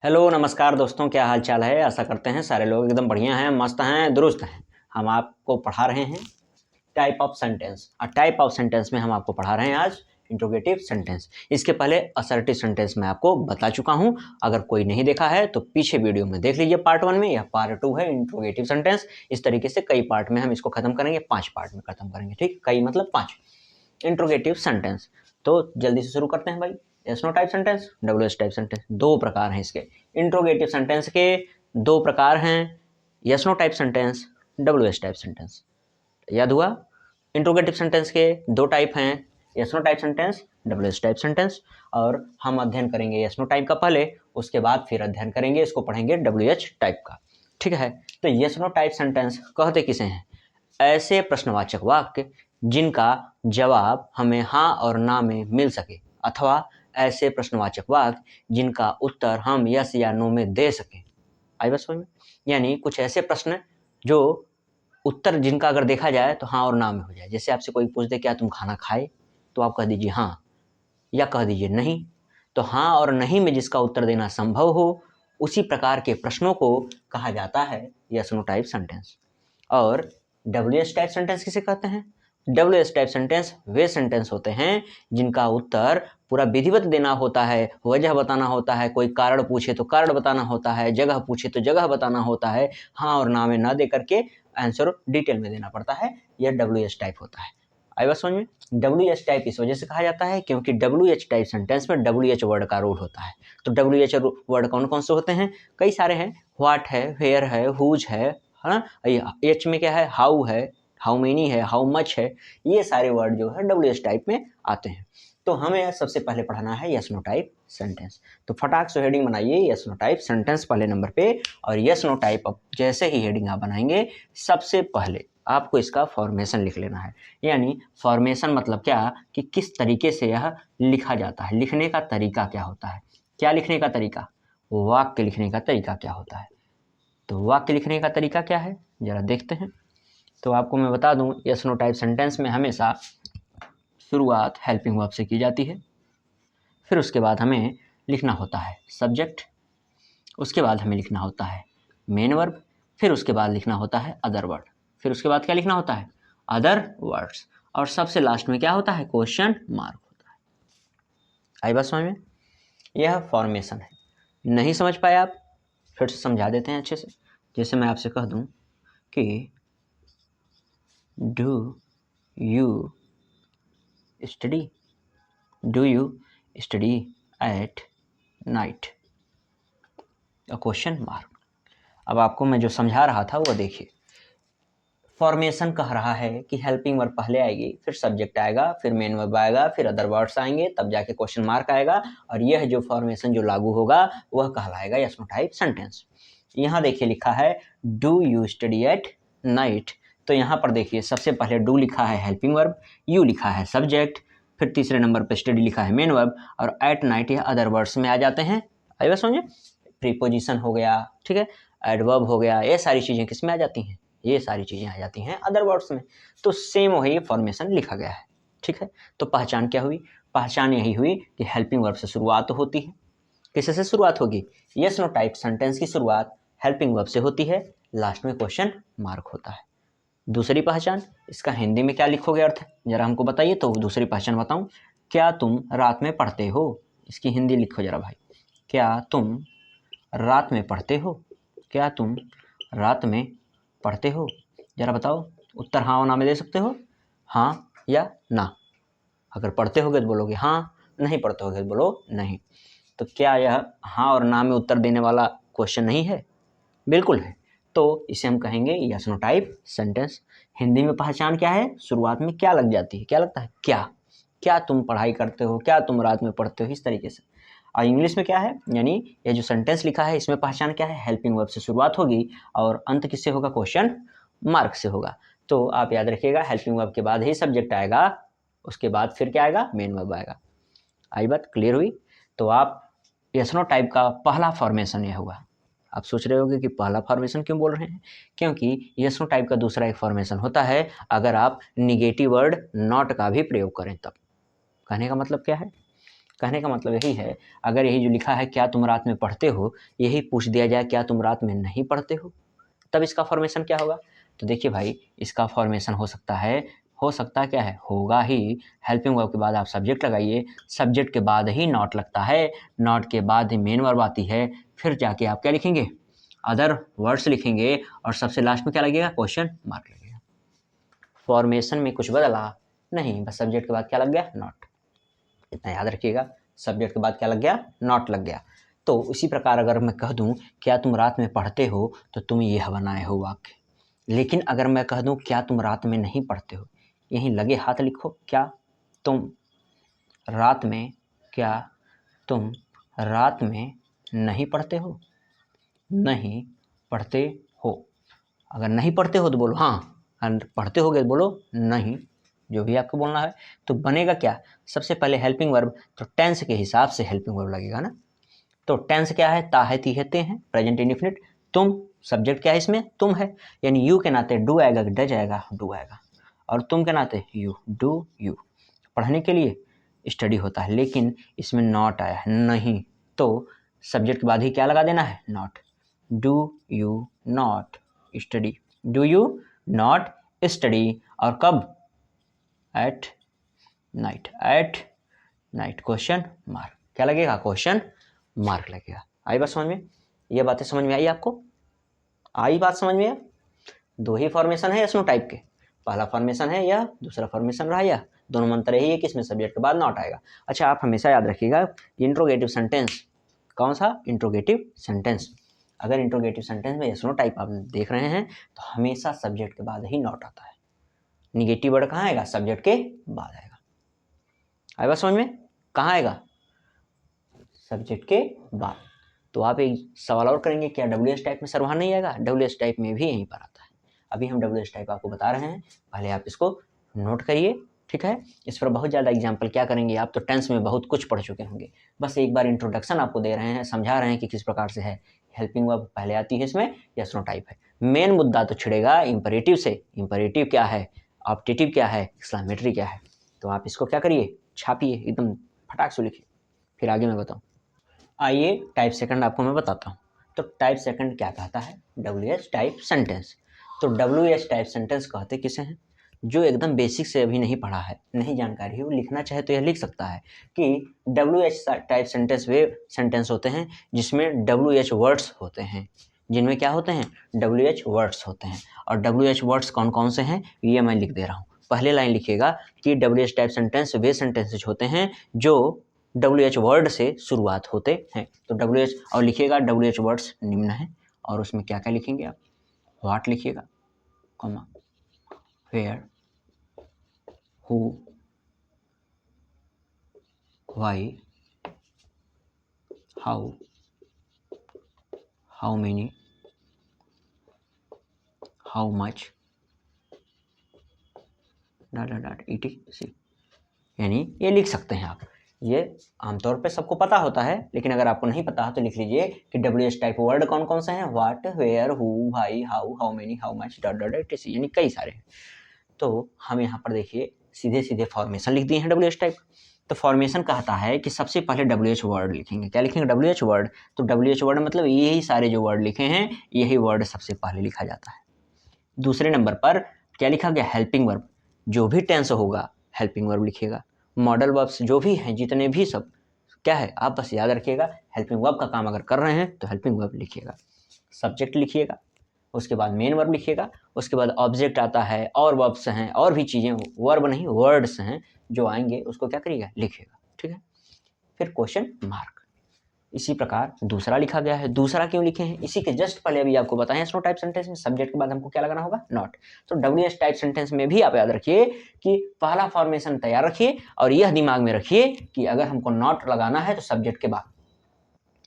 Hello नमस्कार दोस्तों, क्या हाल चाल है। आशा करते हैं सारे लोग एकदम बढ़िया हैं, मस्त हैं, दुरुस्त हैं। हम आपको पढ़ा रहे हैं type of sentence. Type of sentence में हम आपको पढ़ा रहे हैं आज इंट्रोगेटिव सेंटेंस। इसके पहले असर्टिव सेंटेंस मैं आपको बता चुका हूं। अगर कोई नहीं देखा है तो पीछे वीडियो में देख लीजिए, पार्ट 1 में। यह पार्ट 2 है इंट्रोगेटिव सेंटेंस। इस तरीके से कई पार्ट में हम इसको खत्म करेंगे, 5 पार्ट में खत्म करेंगे। ठीक, कई मतलब 5 इंट्रोगेटिव सेंटेंस। तो जल्दी से शुरू करते हैं भाई। Yes no type sentence, W S type sentence. दो प्रकार हैं इसके। इंट्रोगेटिव सेंटेंस के दो प्रकार हैं, yes no type sentence, W S type sentence. याद हुआ? इंट्रोगेटिव सेंटेंस के दो टाइप हैं, yes no type sentence, W S type sentence. और हम अध्ययन करेंगे यस नो टाइप का पहले, उसके बाद फिर अध्ययन करेंगे, इसको पढ़ेंगे डब्ल्यू एच टाइप का। ठीक है। तो यस नो टाइप सेंटेंस कहते किसे हैं? ऐसे प्रश्नवाचक वाक्य जिनका जवाब हमें हाँ और ना में मिल सके, अथवा ऐसे प्रश्नवाचक वाक्य जिनका उत्तर हम यस या नो में दे सकें। आई बात समझ में? यानी कुछ ऐसे प्रश्न जो उत्तर जिनका अगर देखा जाए तो हाँ और ना में हो जाए। जैसे आपसे कोई पूछ दे क्या तुम खाना खाए, तो आप कह दीजिए हाँ या कह दीजिए नहीं। तो हाँ और नहीं में जिसका उत्तर देना संभव हो, उसी प्रकार के प्रश्नों को कहा जाता है यस नो टाइप सेंटेंस। और डब्ल्यू एस टाइप सेंटेंस किसे कहते हैं? डब्ल्यू एस टाइप सेंटेंस वे सेंटेंस होते हैं जिनका उत्तर पूरा विधिवत देना होता है, वजह बताना होता है, कोई कारण पूछे तो कारण बताना होता है, जगह पूछे तो जगह बताना होता है। हाँ और ना में ना दे करके आंसर डिटेल में देना पड़ता है। यह डब्ल्यू एस टाइप होता है। आई बात समझ में? डब्ल्यू एच टाइप इस वजह से कहा जाता है क्योंकि डब्ल्यू एच टाइप सेंटेंस में डब्ल्यू एच वर्ड का रोल होता है। तो डब्ल्यू एच वर्ड कौन कौन से होते हैं? कई सारे हैं। व्हाट है, वेयर है, हुज है ना। एच में क्या है? हाउ है, हाउ मेनी है, हाउ मच है। ये सारे वर्ड जो है डब्ल्यू एच टाइप में आते हैं। तो हमें सबसे पहले पढ़ना है यस नो टाइप सेंटेंस। तो फटाक से हेडिंग बनाइए यस नो टाइप सेंटेंस पहले नंबर पे। और यस नो टाइप अब जैसे ही हेडिंग आप बनाएंगे, सबसे पहले आपको इसका फॉर्मेशन लिख लेना है। यानी फॉर्मेशन मतलब क्या कि किस तरीके से यह लिखा जाता है, लिखने का तरीका क्या होता है। क्या लिखने का तरीका? वाक्य लिखने का तरीका क्या होता है। तो वाक्य लिखने का तरीका क्या है, जरा देखते हैं। तो आपको मैं बता दूं, यस नो टाइप सेंटेंस में हमेशा शुरुआत हेल्पिंग वर्ब से की जाती है। फिर उसके बाद हमें लिखना होता है सब्जेक्ट, उसके बाद हमें लिखना होता है मेन वर्ब, फिर उसके बाद लिखना होता है अदर वर्ड, फिर उसके बाद क्या लिखना होता है? Other words. और सबसे लास्ट में क्या होता है? क्वेश्चन मार्क होता है। आई बात समझ में? यह फॉर्मेशन है। नहीं समझ पाए आप? फिर से समझा देते हैं अच्छे से। जैसे मैं आपसे कह दूं कि do you study, do you study at night, question mark. अब आपको मैं जो समझा रहा था वो देखिए। फॉर्मेशन कह रहा है कि हेल्पिंग वर्ब पहले आएगी, फिर सब्जेक्ट आएगा, फिर मेन वर्ब आएगा, फिर अदर वर्ड्स आएंगे, तब जाके क्वेश्चन मार्क आएगा। और यह जो फॉर्मेशन जो लागू होगा वह कहलाएगा यस नो टाइप सेंटेंस। यहाँ देखिए लिखा है do you study at night. तो यहाँ पर देखिए सबसे पहले डू लिखा है हेल्पिंग वर्ब, यू लिखा है सब्जेक्ट, फिर तीसरे नंबर पर स्टडी लिखा है मेन वर्ब, और एट नाइट यह अदर वर्ड्स में आ जाते हैं। आई बात समझे? प्रीपोजिशन हो गया, ठीक है, एडवर्ब हो गया, ये सारी चीज़ें किस में आ जाती हैं? ये सारी चीज़ें आ जाती हैं अदर वर्ड्स में। तो सेम वही फॉर्मेशन लिखा गया है। ठीक है। तो पहचान क्या हुई? पहचान यही हुई कि हेल्पिंग वर्ब से शुरुआत होती है। किससे से शुरुआत होगी? यस नो टाइप सेंटेंस की शुरुआत हेल्पिंग वर्ब से होती है, लास्ट में क्वेश्चन मार्क होता है। दूसरी पहचान, इसका हिंदी में क्या लिखोगे अर्थ, जरा हमको बताइए। तो दूसरी पहचान बताऊं, क्या तुम रात में पढ़ते हो? इसकी हिंदी लिखो जरा भाई। क्या तुम रात में पढ़ते हो? क्या तुम रात में पढ़ते हो? जरा बताओ। उत्तर हाँ और ना में दे सकते हो, हाँ या ना। अगर पढ़ते होगे तो बोलोगे हाँ, नहीं पढ़ते होगे तो बोलो नहीं। तो क्या यह हाँ और ना में उत्तर देने वाला क्वेश्चन नहीं है? बिल्कुल है। तो इसे हम कहेंगे yes no type sentence. Hindi में पहचान क्या है? शुरुआत में क्या लग जाती है? क्या लगता है? क्या। क्या तुम पढ़ाई करते हो? क्या तुम रात में पढ़ते हो? इस तरीके से। और इंग्लिश में क्या है? यानी ये जो सेंटेंस लिखा है इसमें पहचान क्या है? हेल्पिंग वर्ब से शुरुआत होगी और अंत किससे होगा? क्वेश्चन मार्क से होगा। तो आप याद रखिएगा, हेल्पिंग वर्ब के बाद ही सब्जेक्ट आएगा, उसके बाद फिर क्या आएगा? मेन वर्ब आएगा। आई बात क्लियर हुई? तो आप यस नो टाइप का पहला फॉर्मेशन यह हुआ। आप सोच रहे होंगे कि पहला फॉर्मेशन क्यों बोल रहे हैं? क्योंकि यस नो टाइप का दूसरा एक फॉर्मेशन होता है अगर आप निगेटिव वर्ड नॉट का भी प्रयोग करें तब। कहने का मतलब क्या है? कहने का मतलब यही है, अगर यही जो लिखा है क्या तुम रात में पढ़ते हो, यही पूछ दिया जाए क्या तुम रात में नहीं पढ़ते हो, तब इसका फॉर्मेशन क्या होगा। तो देखिए भाई, इसका फॉर्मेशन हो सकता क्या है, होगा ही हेल्पिंग वर्ब के बाद आप सब्जेक्ट लगाइए, सब्जेक्ट के बाद ही नॉट लगता है, नॉट के बाद ही मेन वर्ब आती है, फिर जाके आप क्या लिखेंगे, अदर वर्ड्स लिखेंगे, और सबसे लास्ट में क्या लगेगा, क्वेश्चन मार्क लगेगा। फॉर्मेशन में कुछ बदला नहीं, बस सब्जेक्ट के बाद क्या लग गया, नॉट। इतना याद रखिएगा, सब्जेक्ट के बाद क्या लग गया, नॉट लग गया। तो इसी प्रकार अगर मैं कह दूं क्या तुम रात में पढ़ते हो, तो तुम यह बनाए हो वाक्य। लेकिन अगर मैं कह दूं क्या तुम रात में नहीं पढ़ते हो, यहीं लगे हाथ लिखो, क्या तुम रात में, क्या तुम रात में नहीं पढ़ते हो, नहीं पढ़ते हो। अगर नहीं पढ़ते हो तो बोलो हाँ, पढ़ते होगे तो बोलो नहीं, जो भी आपको बोलना है। तो बनेगा क्या, सबसे पहले हेल्पिंग वर्ब, तो टेंस के हिसाब से हेल्पिंग वर्ब लगेगा ना। तो टेंस क्या है, ता है, ती है, ते हैं, प्रेजेंट इंडेफिनिट। तुम, सब्जेक्ट क्या है इसमें, तुम है, यानी यू के नाते डू आएगा, डज आएगा, डू आएगा, और तुम के नाते यू, डू यू। पढ़ने के लिए स्टडी होता है, लेकिन इसमें नॉट आया है, नहीं, तो सब्जेक्ट के बाद ही क्या लगा देना है, not. Do you not study, do you not study, और कब, at night, at night, question mark, क्या लगेगा, क्वेश्चन मार्क लगेगा। आई बात समझ में, ये बातें समझ में आई आपको, आई बात समझ में। दो ही फॉर्मेशन है स्नो टाइप के, पहला फॉर्मेशन है या दूसरा फॉर्मेशन रहा, या दोनों में अंतर यही है कि इसमें सब्जेक्ट के बाद नॉट आएगा। अच्छा, आप हमेशा याद रखिएगा, इंट्रोगेटिव सेंटेंस, कौन सा, इंट्रोगेटिव सेंटेंस। अगर इंट्रोगेटिव सेंटेंस में स्नो टाइप आप देख रहे हैं तो हमेशा सब्जेक्ट के बाद ही नॉट आता है। निगेटिव वर्ड कहाँ आएगा, सब्जेक्ट के बाद आएगा। आई बात समझ में, कहाँ आएगा, सब्जेक्ट के बाद। तो आप एक सवाल और करेंगे, क्या WH टाइप में सर वहाँ नहीं आएगा, WH टाइप में भी यहीं पर आता है। अभी हम WH टाइप आपको बता रहे हैं, पहले आप इसको नोट करिए, ठीक है। इस पर बहुत ज़्यादा एग्जाम्पल क्या करेंगे, आप तो टेंस में बहुत कुछ पढ़ चुके होंगे, बस एक बार इंट्रोडक्शन आपको दे रहे हैं, समझा रहे हैं कि किस प्रकार से है, हेल्पिंग वर्ब पहले आती है इसमें, यस नो टाइप है। मेन मुद्दा तो छिड़ेगा इंपरेटिव से, इंपरेटिव क्या है, ऑप्टेटिव क्या है, एक्सक्लेमेटरी क्या है। तो आप इसको क्या करिए, छापिए, एकदम फटाक से लिखिए, फिर आगे मैं बताऊँ। आइए टाइप सेकंड आपको मैं बताता हूँ। तो टाइप सेकंड क्या कहता है, WH टाइप सेंटेंस। तो WH टाइप सेंटेंस कहते किसे हैं, जो एकदम बेसिक से अभी नहीं पढ़ा है, नहीं जानकारी है, वो लिखना चाहे तो यह लिख सकता है कि WH टाइप सेंटेंस वे सेंटेंस होते हैं जिसमें WH वर्ड्स होते हैं, जिनमें क्या होते हैं, WH वर्ड्स होते हैं। और WH वर्ड्स कौन कौन से हैं, ये मैं लिख दे रहा हूँ। पहले लाइन लिखिएगा कि WH टाइप सेंटेंस वे सेंटेंसेज होते हैं जो WH वर्ड से शुरुआत होते हैं। तो WH, और लिखिएगा WH वर्ड्स निम्न है, और उसमें क्या क्या लिखेंगे आप, व्हाट लिखिएगा, comma, where, who, why, how, how many, how much, dot ETC, यानी ये लिख सकते हैं आप। ये आमतौर पे सबको पता होता है, लेकिन अगर आपको नहीं पता है तो लिख लीजिए कि WH टाइप वर्ड कौन कौन से हैं, what, where, who, why, how, how many, how much, dot ETC, यानी कई सारे हैं। तो हम यहाँ पर देखिए सीधे सीधे फॉर्मेशन लिख दिए हैं WH टाइप। तो फॉर्मेशन कहता है कि सबसे पहले WH वर्ड लिखेंगे, क्या लिखेंगे, WH वर्ड। तो WH वर्ड मतलब यही सारे जो वर्ड लिखे हैं, यही वर्ड सबसे पहले लिखा जाता है। दूसरे नंबर पर क्या लिखा गया, हेल्पिंग वर्ब, जो भी टेंस होगा हेल्पिंग वर्ब लिखिएगा। मॉडल वर्ब्स जो भी हैं, जितने भी सब क्या है, आप बस याद रखिएगा, हेल्पिंग वर्ब का काम अगर कर रहे हैं तो हेल्पिंग वर्ब लिखिएगा। सब्जेक्ट लिखिएगा, उसके बाद मेन वर्ब लिखिएगा, उसके बाद ऑब्जेक्ट आता है, और वर्ब्स हैं, और भी चीज़ें, वर्ब नहीं वर्ड्स हैं जो आएंगे, उसको क्या करिएगा, लिखिएगा, ठीक है। फिर क्वेश्चन मार्क, इसी प्रकार दूसरा लिखा गया है। दूसरा क्यों लिखे हैं, इसी के जस्ट पहले अभी आपको बताएं, स्नो टाइप सेंटेंस में सब्जेक्ट के बाद हमको क्या लगाना होगा, नॉट। तो WH टाइप सेंटेंस में भी आप याद रखिए कि पहला फॉर्मेशन तैयार रखिए, और यह दिमाग में रखिए कि अगर हमको नॉट लगाना है तो सब्जेक्ट के बाद।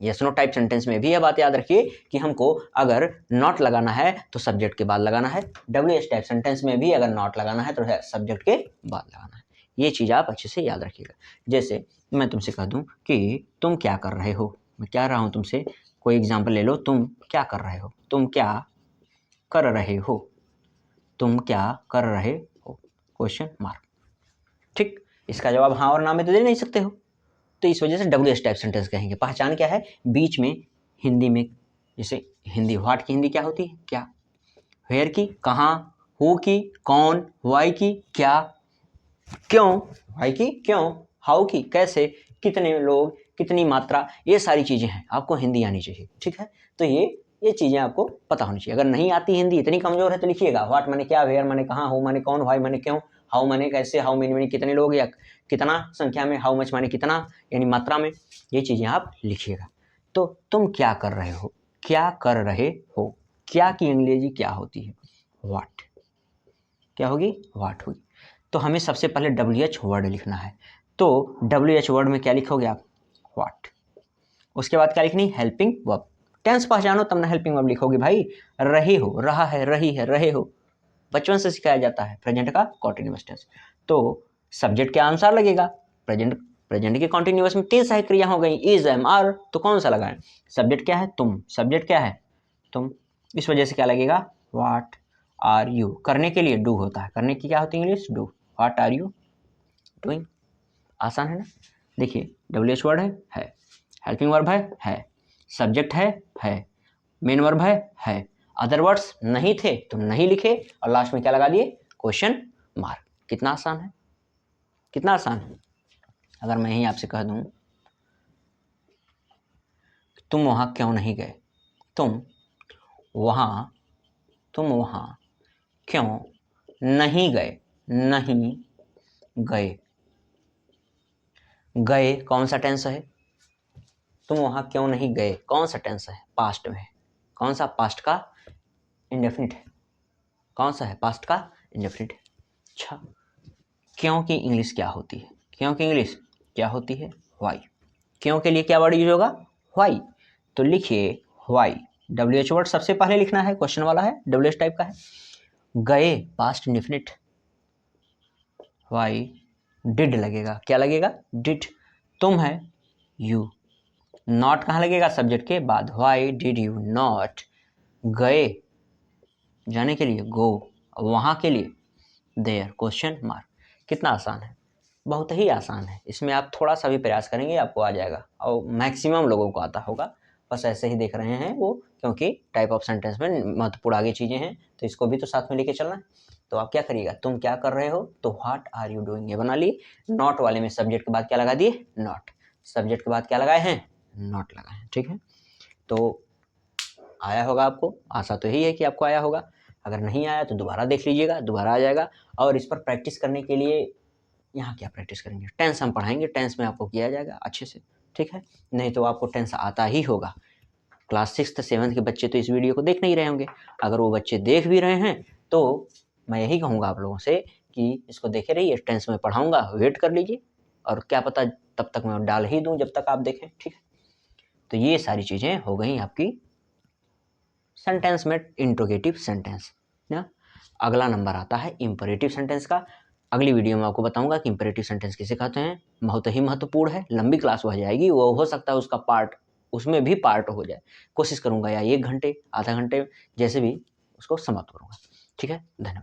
यस नो टाइप सेंटेंस में भी यह बात याद रखिए कि हमको अगर नॉट लगाना है तो सब्जेक्ट के बाद लगाना है। WH टाइप सेंटेंस में भी अगर नॉट लगाना है तो सब्जेक्ट के बाद लगाना है। ये चीज़ आप अच्छे से याद रखिएगा। जैसे मैं तुमसे कह दूं कि तुम क्या कर रहे हो, मैं क्या रहा हूं तुमसे, कोई एग्जाम्पल ले लो, तुम क्या कर रहे हो, तुम क्या कर रहे हो, तुम क्या कर रहे हो, क्वेश्चन मार्क। ठीक, इसका जवाब हाँ और ना में तो दे नहीं सकते हो, तो इस वजह से WH टाइप सेंटेंस कहेंगे। पहचान क्या है, बीच में हिंदी में, जैसे हिंदी व्हाट की हिंदी क्या होती है, क्या, वेयर की कहाँ, हु की कौन, वाई की क्या, क्यों, वाई की क्यों, हाउ की कैसे, कितने लोग, कितनी मात्रा, ये सारी चीज़ें हैं, आपको हिंदी आनी चाहिए, ठीक है। तो ये चीज़ें आपको पता होनी चाहिए। अगर नहीं आती हिंदी, इतनी कमज़ोर है, तो लिखिएगा व्हाट माने क्या, वेयर माने कहाँ, हु माने कौन, वाई माने क्यों, हाउ माने कैसे, हाउ मेनी माने कितने लोग या कितना संख्या में, हाउ मच माने कितना यानी मात्रा में, ये चीज़ें आप लिखिएगा। तो तुम क्या कर रहे हो, क्या कर रहे हो, क्या की अंग्रेजी क्या होती है, व्हाट, क्या होगी, व्हाट होगी। तो हमें सबसे पहले WH वर्ड लिखना है। तो WH वर्ड में क्या लिखोगे आप, व्हाट। उसके बाद क्या लिखनी, हेल्पिंग वर्ब। टेंस पहचानो तब ना हेल्पिंग वर्ब लिखोगे भाई। रहे हो, रहा है, रही है, रहे हो, बचपन से सिखाया जाता है। प्रेजेंट का कॉन्टिन्यूअस टेंस, तो सब्जेक्ट के अनुसार लगेगा। प्रेजेंट के कॉन्टिन्यूअस में 3 सहायक क्रिया हो गई, इज, एम, आर, तो कौन सा लगाएं। सब्जेक्ट क्या है, तुम, सब्जेक्ट क्या है, तुम, इस वजह से क्या लगेगा, व्हाट आर यू। करने के लिए डू होता है, करने की क्या होती है English, do. What are you doing, आसान है ना। देखिए WH वर्ड है, हेल्पिंग वर्ब है, सब्जेक्ट है, मेन वर्ब है, अदर वर्ड्स नहीं थे तो नहीं लिखे, और लास्ट में क्या लगा दिए, क्वेश्चन मार्क। कितना आसान है, कितना आसान है। अगर मैं ही आपसे कह दूं तुम वहां क्यों नहीं गए, तुम वहां क्यों नहीं गए, नहीं गए, गए कौन सा टेंस है, तुम वहां क्यों नहीं गए कौन सा टेंस है, पास्ट में है। कौन सा, पास्ट का इंडेफिनिट है। कौन सा है, पास्ट का इंडेफिनिट है। अच्छा, क्यों की इंग्लिश क्या होती है, क्यों की इंग्लिश क्या होती है, व्हाई। क्यों के लिए क्या वर्ड यूज होगा, व्हाई। तो लिखिए व्हाई, WH वर्ड सबसे पहले लिखना है, क्वेश्चन वाला है, WH टाइप का है। गए पास्ट इंडेफिनिट, व्हाई डिड लगेगा, क्या लगेगा, डिड। तुम है, यू, नॉट कहाँ लगेगा, सब्जेक्ट के बाद। व्हाई डिड यू नॉट गए, जाने के लिए गो, वहां के लिए देयर, क्वेश्चन मार्क। कितना आसान है, बहुत ही आसान है। इसमें आप थोड़ा सा भी प्रयास करेंगे आपको आ जाएगा, और मैक्सिमम लोगों को आता होगा। बस ऐसे ही देख रहे हैं वो, क्योंकि टाइप ऑफ सेंटेंस में महत्वपूर्ण आगे चीज़ें हैं, तो इसको भी तो साथ में लेके चलना है। तो आप क्या करिएगा, तुम क्या कर रहे हो, तो व्हाट आर यू डूइंग ये बना लिए। नॉट वाले में सब्जेक्ट के बाद क्या लगा दिए, नॉट, सब्जेक्ट के बाद क्या लगाए हैं, नॉट लगाए हैं, ठीक है। तो आया होगा आपको, आशा तो यही है कि आपको आया होगा। अगर नहीं आया तो दोबारा देख लीजिएगा, दोबारा आ जाएगा। और इस पर प्रैक्टिस करने के लिए यहाँ क्या प्रैक्टिस करेंगे, टेंस हम पढ़ाएंगे, टेंस में आपको किया जाएगा अच्छे से, ठीक है। नहीं तो आपको टेंस आता ही होगा। क्लास 6th 7th के बच्चे तो इस वीडियो को देख नहीं रहे होंगे। अगर वो बच्चे देख भी रहे हैं तो मैं यही कहूँगा आप लोगों से कि इसको देखे रहिए, टेंस में पढ़ाऊँगा, वेट कर लीजिए। और क्या पता तब तक मैं डाल ही दूँ जब तक आप देखें, ठीक है। तो ये सारी चीज़ें हो गई आपकी सेंटेंस में इंट्रोगेटिव सेंटेंस ना। अगला नंबर आता है इंपरेटिव सेंटेंस का। अगली वीडियो में आपको बताऊंगा कि इंपरेटिव सेंटेंस किसे कहते हैं। बहुत ही महत्वपूर्ण है, लंबी क्लास हो जाएगी, वो हो सकता है उसका पार्ट उसमें भी पार्ट हो जाए। कोशिश करूंगा या 1 घंटे, आधा घंटे, जैसे भी उसको समाप्त करूंगा, ठीक है। धन्यवाद।